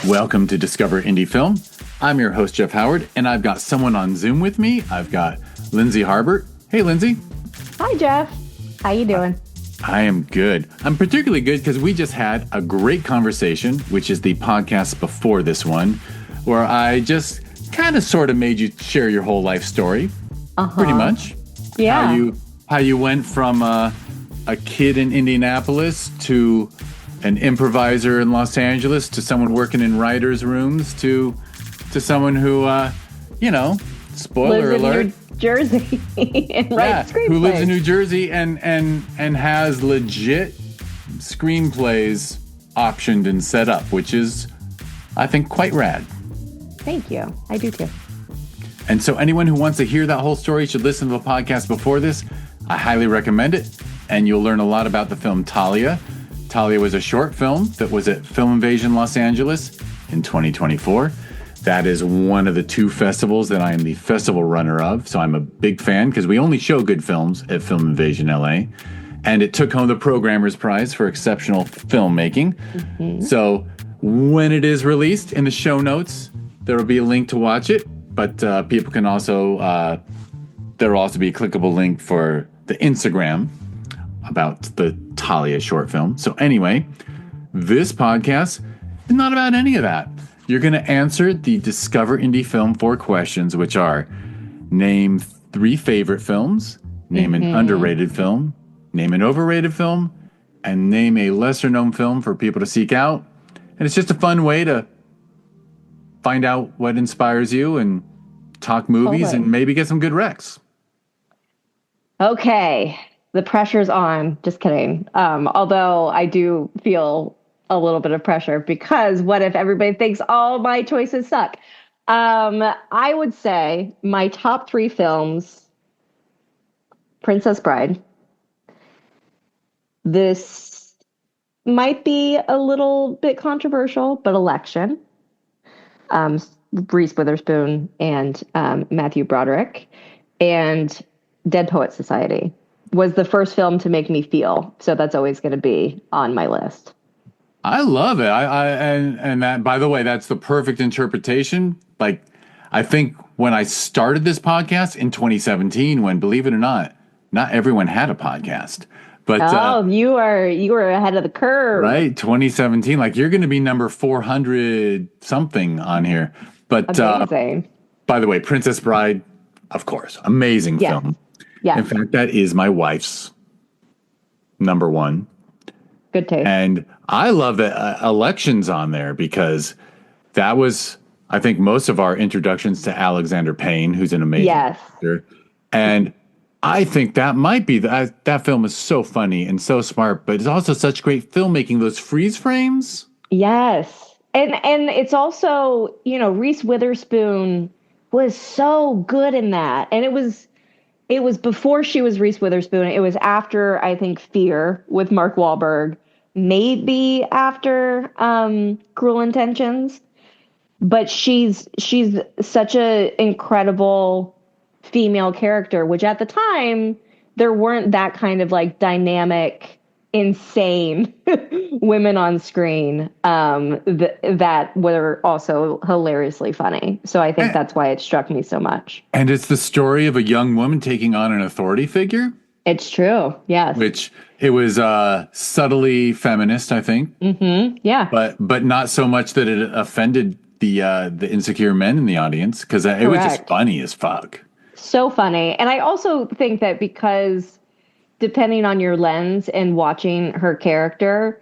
Welcome to Discover Indie Film. I'm your host, Jeff Howard, and I've got someone on Zoom with me. I've got Lindsay Harbert. Hey, Lindsay. Hi, Jeff. How you doing? I am good. I'm particularly good because we just had a great conversation, which is the podcast before this one, where I just kind of sort of made you share your whole life story. Pretty much. Yeah. How you went from a kid in Indianapolis to an improviser in Los Angeles to someone working in writers' rooms to someone who, spoiler lives alert, in New Jersey and writes screenplays. who lives in New Jersey and has legit screenplays optioned and set up, which is, I think, quite rad. Thank you. I do too. And so anyone who wants to hear that whole story should listen to the podcast before this. I highly recommend it. And you'll learn a lot about the film Talia. Talia was a short film that was at Film Invasion Los Angeles in 2024. That is one of the two festivals that I am the festival runner of. So I'm a big fan because we only show good films at Film Invasion LA. And it took home the Programmer's Prize for Exceptional Filmmaking. Mm-hmm. So when it is released, in the show notes, there will be a link to watch it. But people can also, there will also be a clickable link for the Instagram about the Talia short film. So anyway, this podcast is not about any of that. You're going to answer the Discover Indie Film 4 questions, which are: name 3 favorite films, name an underrated film, name an overrated film, and name a lesser known film for people to seek out. And it's just a fun way to find out what inspires you and talk movies and maybe get some good recs. Okay. The pressure's on. Just kidding. Although I do feel a little bit of pressure because what if everybody thinks all my choices suck? I would say my top 3 films: Princess Bride. This might be a little bit controversial, but Election. Reese Witherspoon and Matthew Broderick, and Dead Poets Society was the first film to make me feel. So that's always going to be on my list. I love it. And that, by the way, that's the perfect interpretation. Like, I think when I started this podcast in 2017, when, believe it or not everyone had a podcast. But you were ahead of the curve. Right, 2017. Like, you're going to be number 400 something on here. But amazing. By the way, Princess Bride, of course, amazing film. Yeah. In fact, that is my wife's number 1. Good taste. And I love that Election's on there because that was, I think, most of our introductions to Alexander Payne, who's an amazing actor. And I think that might be, that film is so funny and so smart, but it's also such great filmmaking, those freeze frames. Yes. And it's also, Reese Witherspoon was so good in that. And it was before she was Reese Witherspoon. It was after, I think, Fear with Mark Wahlberg, maybe after Cruel Intentions. But she's such an incredible female character, which at the time there weren't that kind of like dynamic, insane women on screen that were also hilariously funny. So I think that's why it struck me so much. And it's the story of a young woman taking on an authority figure. It's true. Yes. Which it was subtly feminist, I think. Mm-hmm. Yeah. But not so much that it offended the insecure men in the audience, because it was just funny as fuck. So funny. And I also think that because depending on your lens and watching her character,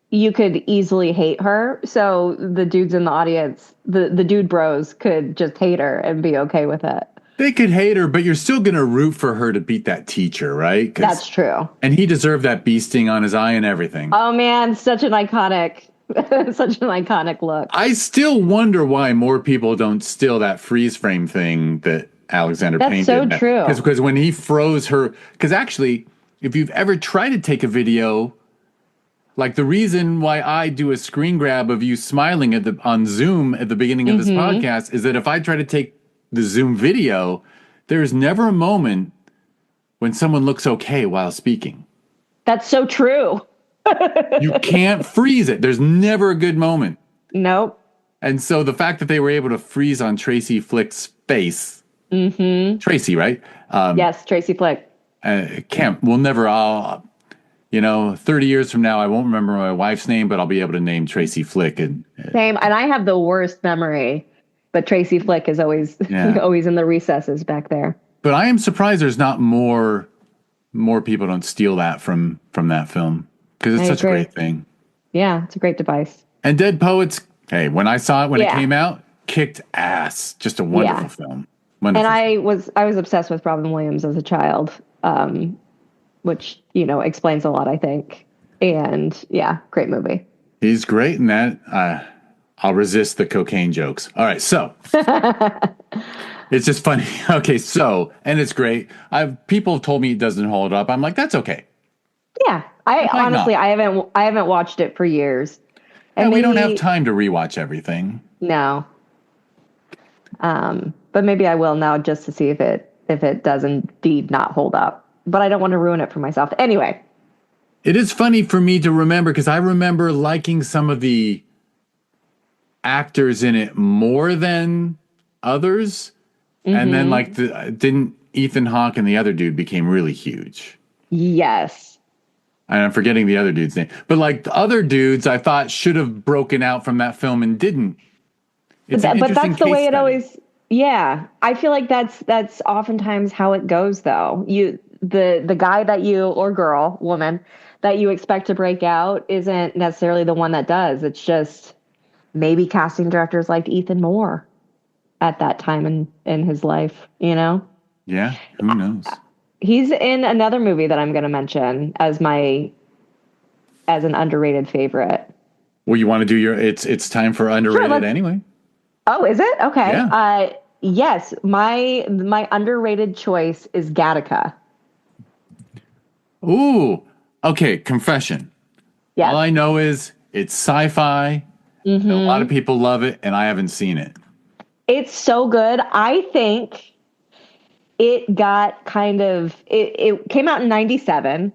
you could easily hate her. So the dudes in the audience, the dude bros could just hate her and be okay with it. They could hate her, but you're still going to root for her to beat that teacher, right? That's true. And he deserved that bee sting on his eye and everything. Oh, man, such an iconic look. I still wonder why more people don't steal that freeze frame thing that Alexander Payne did. That's so true. Because when he froze her, because actually, if you've ever tried to take a video, like the reason why I do a screen grab of you smiling on Zoom at the beginning of this podcast is that if I try to take the Zoom video, there's never a moment when someone looks okay while speaking. That's so true. You can't freeze it. There's never a good moment. Nope. And so the fact that they were able to freeze on Tracy Flick's face, Tracy, right? Yes, Tracy Flick. We'll never, 30 years from now, I won't remember my wife's name, but I'll be able to name Tracy Flick. Same. And I have the worst memory, but Tracy Flick is always, always in the recesses back there. But I am surprised there's not more people don't steal that from that film, because it's such a great thing. Yeah, it's a great device. And Dead Poets, hey, when I saw it when it came out, kicked ass. Just a wonderful film. Wonderful. And I was obsessed with Robin Williams as a child, which explains a lot, I think. And yeah, great movie. He's great in that. I'll resist the cocaine jokes. All right, so it's just funny. Okay, so and it's great. People have told me it doesn't hold up. I'm like, that's okay. Yeah, I honestly haven't watched it for years. And we don't have time to rewatch everything. No. But maybe I will now, just to see if it does indeed not hold up. But I don't want to ruin it for myself. Anyway. It is funny for me to remember, because I remember liking some of the actors in it more than others. And then didn't Ethan Hawke and the other dude became really huge. Yes. And I'm forgetting the other dude's name. But like the other dudes I thought should have broken out from that film and didn't. But that's the way it always. Yeah, I feel like that's oftentimes how it goes, though. The guy that woman that you expect to break out isn't necessarily the one that does. It's just maybe casting directors liked Ethan more at that time in his life, Yeah, who knows? He's in another movie that I'm going to mention as an underrated favorite. Well, you want to do it's time for underrated anyway. Oh, is it? Okay. Yeah. Yes, my underrated choice is Gattaca. Ooh, okay, confession. Yeah. All I know is it's sci-fi. A lot of people love it, and I haven't seen it. It's so good. I think it got it came out in 97.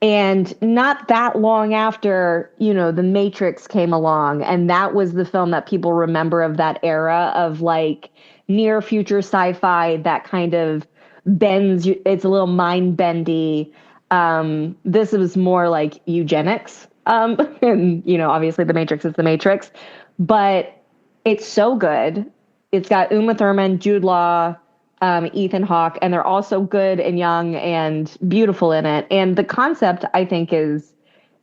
And not that long after, The Matrix came along. And that was the film that people remember of that era of like near future sci-fi that kind of bends. It's a little mind bendy. This was more like eugenics. And, obviously The Matrix is The Matrix. But it's so good. It's got Uma Thurman, Jude Law, Ethan Hawke, and they're all so good and young and beautiful in it. And the concept, I think, is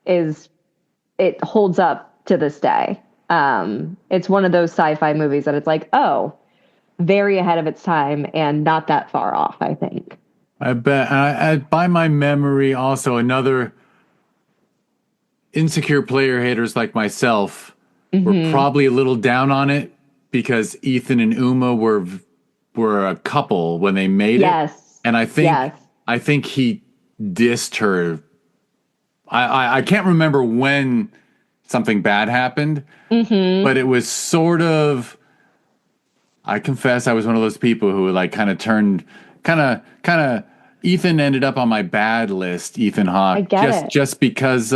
it holds up to this day. It's one of those sci-fi movies that it's like, oh, very ahead of its time and not that far off, I think. I bet. By my memory, also another insecure player haters like myself were probably a little down on it because Ethan and Uma were a couple when they made it. And I think he dissed her. I can't remember when something bad happened, but it was sort of, I confess I was one of those people who like kind of Ethan ended up on my bad list, Ethan Hawke, just because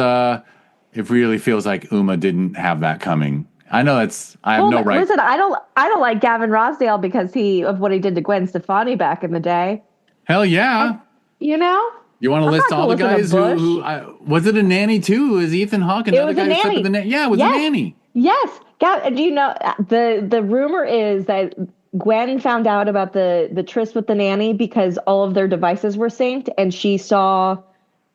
it really feels like Uma didn't have that coming. I know I have no right. Listen, I don't like Gavin Rossdale because of what he did to Gwen Stefani back in the day. Hell yeah. You want to list all the guys who was it a nanny too? Was Ethan Hawke and the other guy who slept with the nanny? Yeah, it was a nanny. Yes. Do you know the rumor is that Gwen found out about the tryst with the nanny because all of their devices were synced and she saw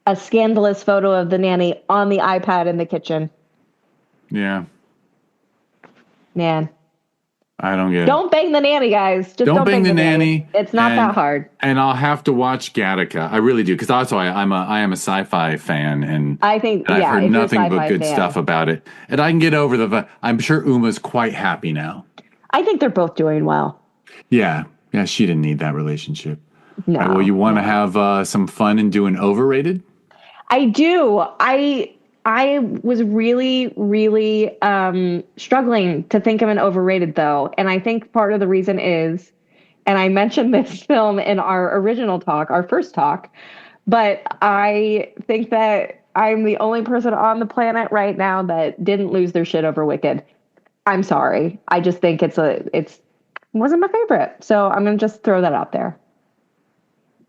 a scandalous photo of the nanny on the iPad in the kitchen. Yeah. Man. I don't get it. Don't bang the nanny, guys. Just don't bang the nanny. It's not that hard. And I'll have to watch Gattaca. I really do, because also I am a sci-fi fan, and I've heard nothing but good stuff about it. And I can get over I'm sure Uma's quite happy now. I think they're both doing well. Yeah, she didn't need that relationship. No. Well, you want to have some fun and do an overrated? I do. I was really, really struggling to think of an overrated, though. And I think part of the reason is, and I mentioned this film in our original talk, our first talk, but I think that I'm the only person on the planet right now that didn't lose their shit over Wicked. I'm sorry. I just think it wasn't my favorite. So I'm gonna just throw that out there.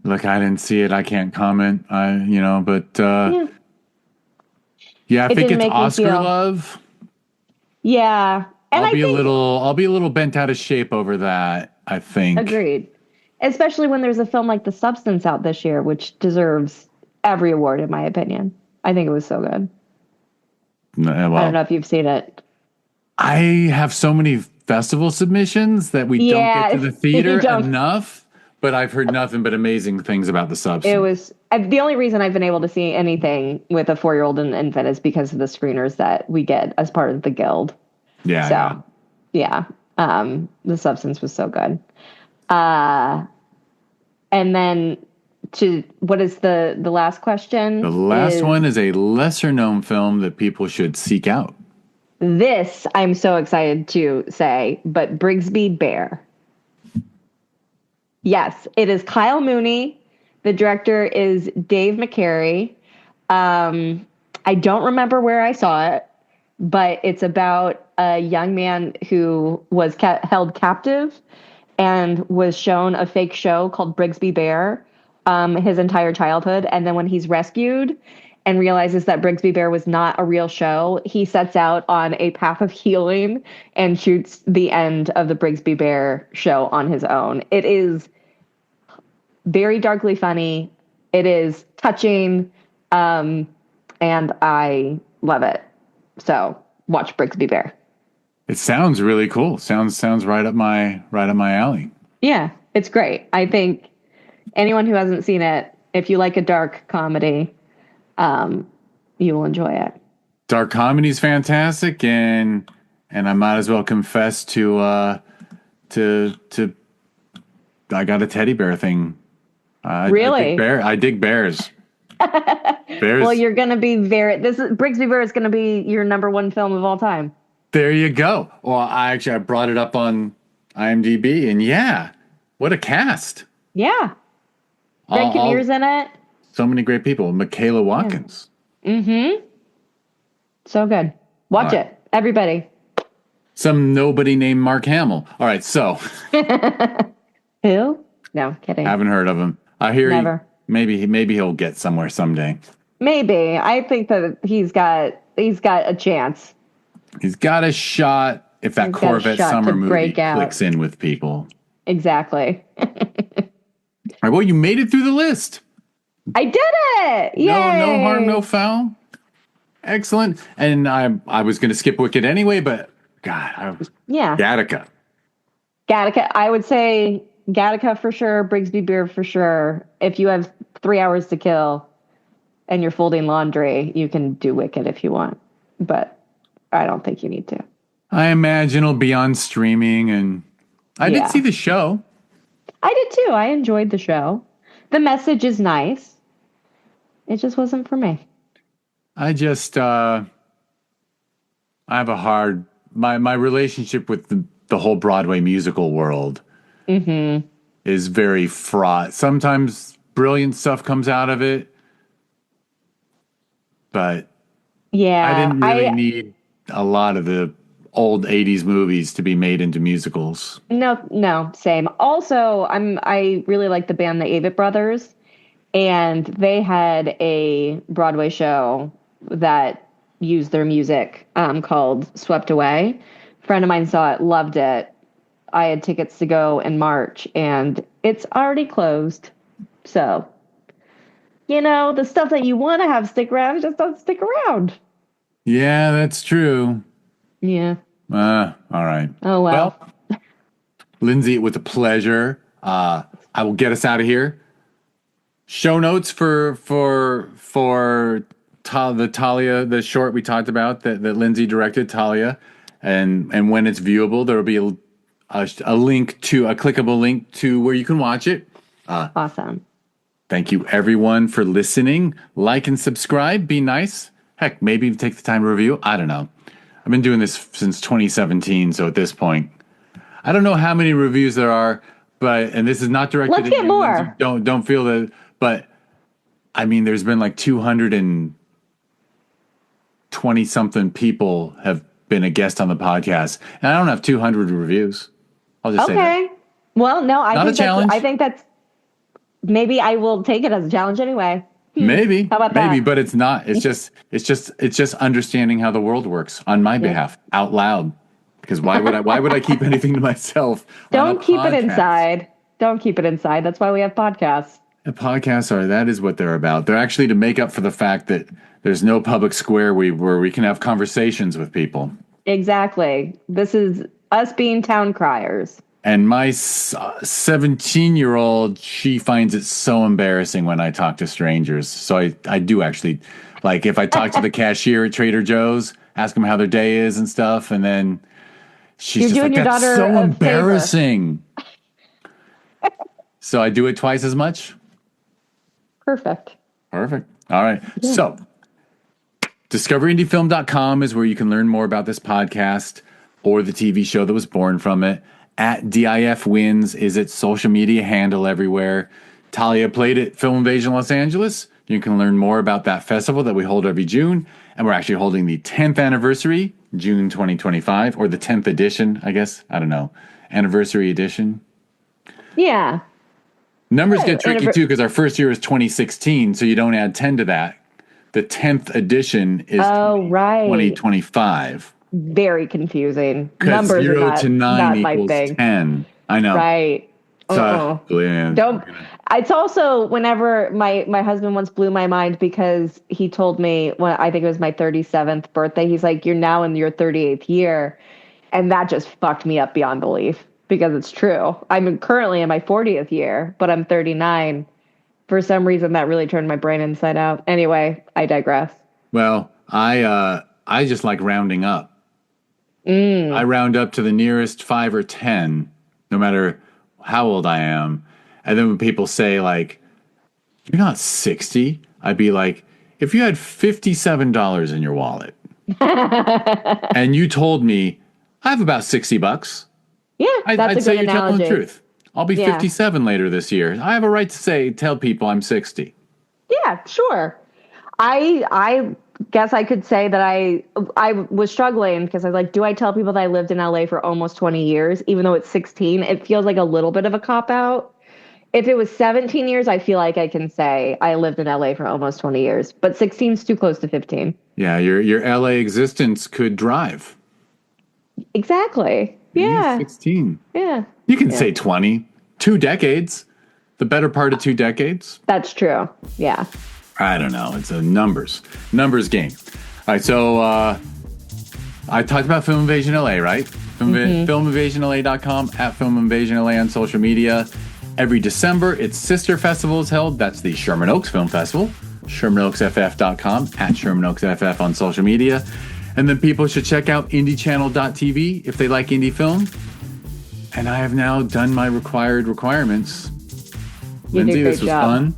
Look, I didn't see it. I can't comment. But Yeah. yeah, It if it didn't gets make me Oscar feel. love, Yeah. And I think I'll be a little bent out of shape over that, I think. agreed. Especially when there's a film like The Substance out this year, which deserves every award in my opinion. I think it was so good. I don't Well, know if you've seen it. I have so many festival submissions that we don't get to Yeah, the you theater don't. enough, but I've heard nothing but amazing things about The It Substance. was the only reason I've been able to see anything with a 4-year-old and infant is because of the screeners that we get as part of the guild. Yeah, yeah. So, yeah, The Substance was so good. Uh, and then to what is the last The question last is one is a lesser known film that people should seek out. this I'm so excited to say, but Brigsby Bear. Yes, it is Kyle Mooney. The director is Dave McCary. I don't remember where I saw it, but it's about a young man who was held captive and was shown a fake show called Brigsby Bear his entire childhood. And then when he's rescued and realizes that Brigsby Bear was not a real show, he sets out on a path of healing and shoots the end of the Brigsby Bear show on his own. It is very darkly funny. It is touching, and I love it. So watch Brigsby Bear. It sounds really cool. Sounds right up my alley. Yeah, it's great. I think anyone who hasn't seen it, if you like a dark comedy, you will enjoy it. Dark comedy's fantastic, and I might as well confess to I got a teddy bear thing. Really? I dig bears. Bears. Well, you're going to be Brigsby Bear is going to be your number one film of all time. There you go. Well, I brought it up on IMDb, and yeah, what a cast! Yeah. Greg Kinnear's in it. So many great people. Michaela Watkins. Yeah. Mm-hmm. So good. Watch it, everybody. Some nobody named Mark Hamill. All right, so who? No, kidding. Haven't heard of him. I hear Never. Maybe he'll get somewhere someday. Maybe. I think that he's got a chance. He's got a shot if that Corvette summer movie clicks in with people. Exactly. All right, well, you made it through the list. I did it! Yay! No harm, no foul. Excellent. And I was going to skip Wicked anyway, but God, Gattaca. I would say Gattaca for sure, Brigsby Beer for sure. If you have 3 hours to kill and you're folding laundry, you can do Wicked if you want. But I don't think you need to. I imagine it'll be on streaming, and I did see the show. I did too. I enjoyed the show. The message is nice. It just wasn't for me. I just I have a hard my relationship with the whole Broadway musical world is very fraught. Sometimes brilliant stuff comes out of it, but I didn't really need a lot of the old 80s movies to be made into musicals. No, same. Also, I really like the band the Avett Brothers, and they had a Broadway show that used their music called Swept Away. A friend of mine saw it, loved it. I had tickets to go in March, and it's already closed. So, the stuff that you want to have stick around just doesn't stick around. Yeah, that's true. Yeah. All right. Oh, well. Lindsay, it was a pleasure. I will get us out of here. Show notes for the Talia, the short we talked about that Lindsay directed, Talia, and when it's viewable, there will be a link to a clickable link to where you can watch it. Awesome. Thank you, everyone, for listening. Like and subscribe. Be nice. Heck, maybe take the time to review. I don't know. I've been doing this since 2017, so at this point, I don't know how many reviews there are, and this is not directed at you. Let's get more. Don't feel that, but I mean, there's been like 220 something people have been a guest on the podcast, and I don't have 200 reviews. I'll just say that. Well, no, Not a challenge. I think that's maybe I will take it as a challenge anyway. Maybe. How about that? Maybe, but it's not. It's just understanding how the world works on my behalf out loud. Because why would I keep anything to myself? Don't keep it inside. Don't keep it inside. That's why we have podcasts. The podcasts that is what they're about. They're actually to make up for the fact that there's no public square where we can have conversations with people. Exactly. This is us being town criers. And my 17-year-old, she finds it so embarrassing when I talk to strangers. So I do actually, like, if I talk to the cashier at Trader Joe's, ask them how their day is and stuff, and then she's just like, that's so embarrassing. So I do it twice as much. Perfect. All right. Yeah. So discoveryindiefilm.com is where you can learn more about this podcast or the TV show that was born from it. At DIF Wins is its social media handle everywhere. Talia played at Film Invasion Los Angeles. You can learn more about that festival that we hold every June. And we're actually holding the 10th anniversary, June 2025, or the 10th edition, I guess. I don't know. Anniversary edition. Yeah. Numbers get tricky, too, because our first year is 2016, so you don't add 10 to that. The 10th edition is 2025. Very confusing. Numbers 0 are to 9 not equals my thing. 10. I know. Right. So, yeah. Don't. It's also whenever my husband once blew my mind because he told me when I think it was my 37th birthday, he's like, "You're now in your 38th year," and that just fucked me up beyond belief because it's true. I'm currently in my 40th year, but I'm 39. For some reason, that really turned my brain inside out. Anyway, I digress. Well, I just like rounding up. I round up to the nearest 5 or 10, no matter how old I am. And then when people say, like, "You're not 60," I'd be like, if you had $57 in your wallet and you told me I have about $60, I'd say you're telling the truth. I'll be 57 later this year. I have a right to tell people I'm 60. Yeah, sure. I guess I could say that I was struggling because I was like, do I tell people that I lived in LA for almost 20 years, even though it's 16? It feels like a little bit of a cop-out. If it was 17 years, I feel like I can say I lived in LA for almost 20 years, but 16 is too close to 15. Yeah, your LA existence could drive. Exactly. Yeah. 16. Yeah. You can say 20. 2 decades. The better part of 2 decades. That's true. Yeah. I don't know. It's a numbers game. All right, so I talked about Film Invasion LA, right? FilmInvasionLA.com, at Film Invasion LA on social media. Every December, its sister festival is held. That's the Sherman Oaks Film Festival. ShermanOaksFF.com, at Sherman Oaks FF on social media. And then people should check out IndieChannel.tv if they like indie film. And I have now done my requirements. Lindsay, this was fun.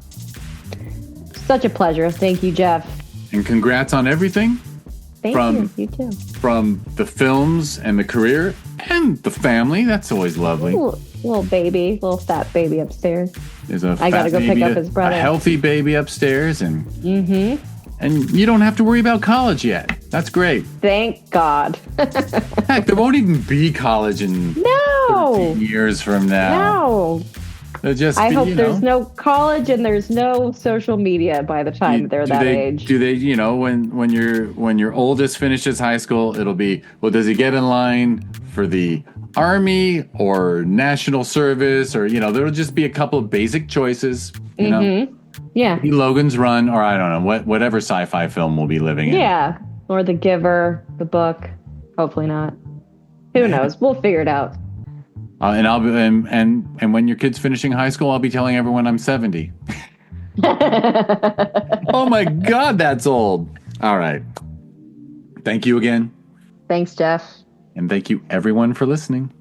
Such a pleasure. Thank you, Jeff. And congrats on everything. Thank you. You too. From the films and the career and the family. That's always lovely. Little baby, little fat baby upstairs. There's a I gotta go pick up his brother. A healthy baby upstairs, and and you don't have to worry about college yet. That's great. Thank God. Heck, there won't even be college in 13 years from now. No. I hope there's no college and there's no social media by the time they're that age. Do they, when your oldest finishes high school, it'll be, well, does he get in line for the Army or National Service, or there'll just be a couple of basic choices, Yeah. Maybe Logan's Run, or I don't know, whatever sci-fi film we'll be living in. Yeah. Or The Giver, the book. Hopefully not. Who knows? We'll figure it out. And I'll be, and when your kid's finishing high school, I'll be telling everyone I'm 70. Oh my God, that's old. All right. Thank you again. Thanks, Jeff. And thank you everyone for listening.